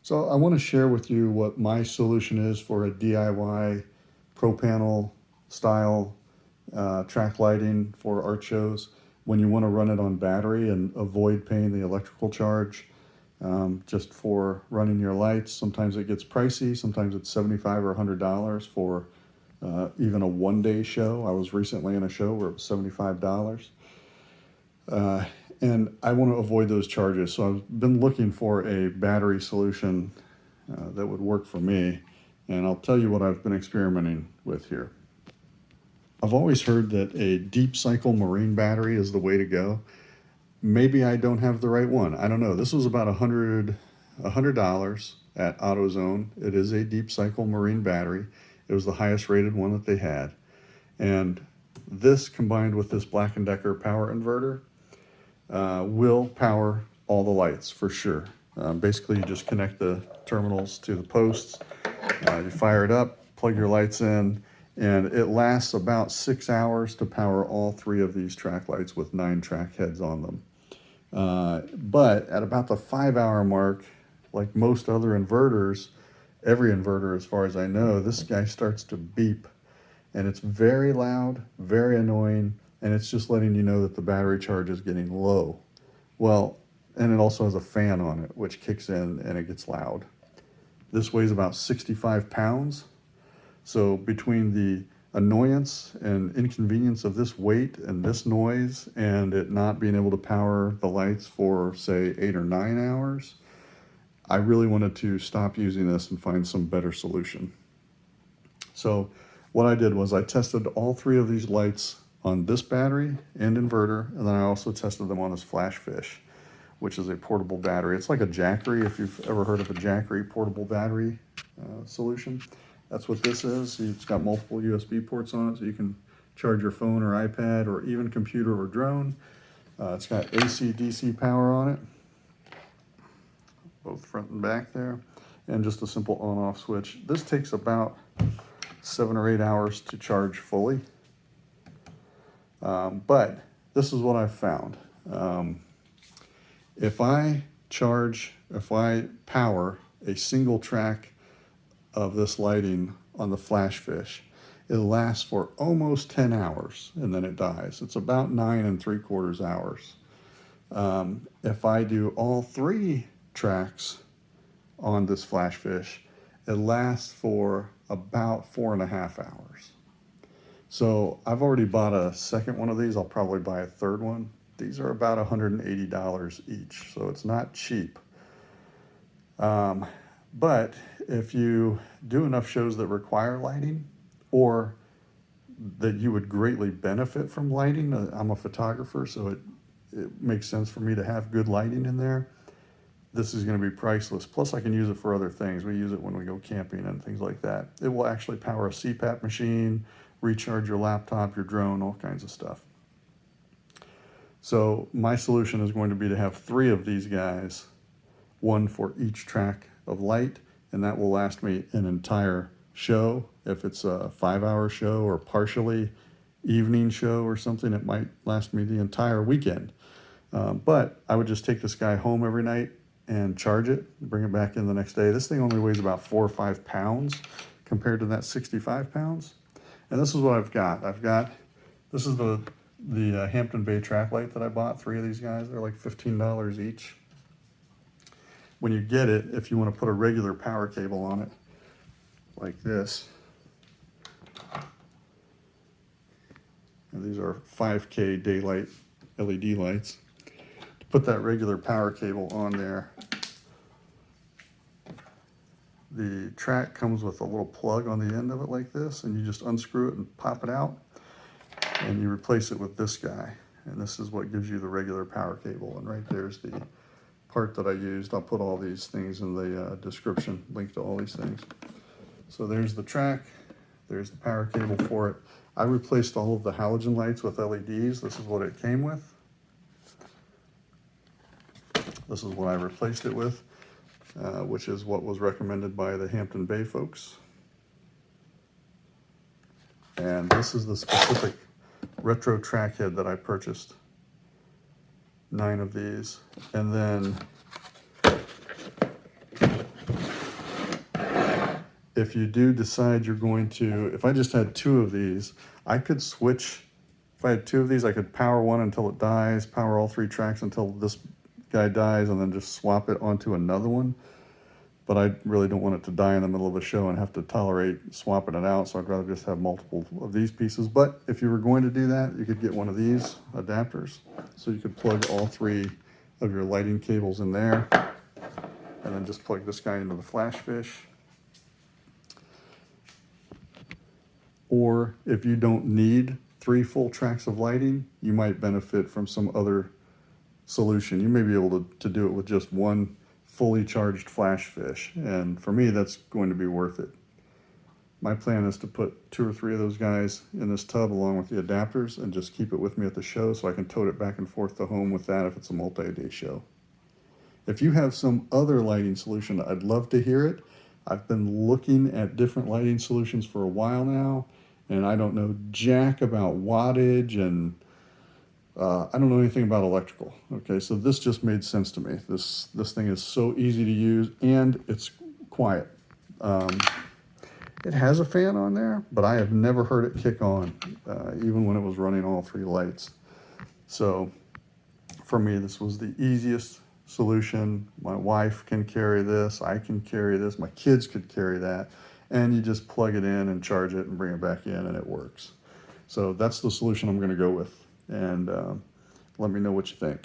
So I want to share with you what my solution is for a DIY ProPanel style track lighting for art shows when you want to run it on battery and avoid paying the electrical charge just for running your lights. Sometimes it gets pricey. Sometimes it's $75 or $100 for even a one-day show. I was recently in a show where it was $75. And I want to avoid those charges. So I've been looking for a battery solution that would work for me. And I'll tell you what I've been experimenting with here. I've always heard that a deep cycle marine battery is the way to go. Maybe I don't have the right one. I don't know. This was about $100 at AutoZone. It is a deep cycle marine battery. It was the highest rated one that they had. And this combined with this Black & Decker power inverter will power all the lights for sure. Basically, you just connect the terminals to the posts, you fire it up, plug your lights in, and it lasts about 6 hours to power all 3 of these track lights with 9 track heads on them. But at about the 5-hour mark, like most other inverters, every inverter as far as I know, this guy starts to beep. And it's very loud, very annoying, and it's just letting you know that the battery charge is getting low. Well, and it also has a fan on it, which kicks in and it gets loud. This weighs about 65 pounds. So between the annoyance and inconvenience of this weight and this noise and it not being able to power the lights for, say, 8 or 9 hours, I really wanted to stop using this and find some better solution. So what I did was I tested all 3 of these lights on this battery and inverter, and then I also tested them on this Flash Fish, which is a portable battery. It's like a Jackery, if you've ever heard of a Jackery portable battery solution. That's what this is. It's got multiple USB ports on it, so you can charge your phone or iPad or even computer or drone. It's got AC, DC power on it, both front and back there, and just a simple on-off switch. This takes about 7 or 8 hours to charge fully. But this is what I've found. If I power a single track of this lighting on the Flash Fish, it lasts for almost 10 hours and then it dies. It's about 9 3/4 hours. If I do all 3 tracks on this Flash Fish, it lasts for about 4.5 hours. So I've already bought a second one of these. I'll probably buy a third one. These are about $180 each, so it's not cheap. But if you do enough shows that require lighting or that you would greatly benefit from lighting, I'm a photographer, so it makes sense for me to have good lighting in there. This is going to be priceless. Plus, I can use it for other things. We use it when we go camping and things like that. It will actually power a CPAP machine, recharge your laptop, your drone, all kinds of stuff. So my solution is going to be to have 3 of these guys, 1 for each track of light, and that will last me an entire show. If it's a 5-hour show or partially evening show or something, it might last me the entire weekend. But I would just take this guy home every night and charge it, bring it back in the next day. This thing only weighs about 4 or 5 pounds compared to that 65 pounds. And this is what I've got. This is the Hampton Bay track light that I bought, 3 of these guys. They're like $15 each. When you get it, if you want to put a regular power cable on it, like this, and these are 5K daylight LED lights, to put that regular power cable on there, the track comes with a little plug on the end of it like this, and you just unscrew it and pop it out, and you replace it with this guy. And this is what gives you the regular power cable. And right there's the part that I used. I'll put all these things in the description, link to all these things. So there's the track, there's the power cable for it. I replaced all of the halogen lights with LEDs. This is what it came with. This is what I replaced it with, which is what was recommended by the Hampton Bay folks. And this is the specific retro track head that I purchased. 9 of these. And then if you do decide you're going to, if I just had 2 of these, I could switch. If I had 2 of these, I could power one until it dies, power all 3 tracks until this guy dies, and then just swap it onto another one. But I really don't want it to die in the middle of a show and have to tolerate swapping it out, so I'd rather just have multiple of these pieces. But if you were going to do that, you could get one of these adapters. So you could plug all 3 of your lighting cables in there, and then just plug this guy into the flash fish. Or if you don't need 3 full tracks of lighting, you might benefit from some other solution. You may be able to do it with just one fully charged flash fish, and for me that's going to be worth it. My plan is to put 2 or 3 of those guys in this tub along with the adapters and just keep it with me at the show so I can tote it back and forth to home with that if it's a multi-day show. If you have some other lighting solution, I'd love to hear it. I've been looking at different lighting solutions for a while now, and I don't know jack about wattage, and I don't know anything about electrical. Okay, so this just made sense to me. This thing is so easy to use, and it's quiet. It has a fan on there, but I have never heard it kick on, even when it was running all 3 lights. So for me, this was the easiest solution. My wife can carry this, I can carry this, my kids could carry that, and you just plug it in and charge it and bring it back in and it works. So that's the solution I'm going to go with, and let me know what you think.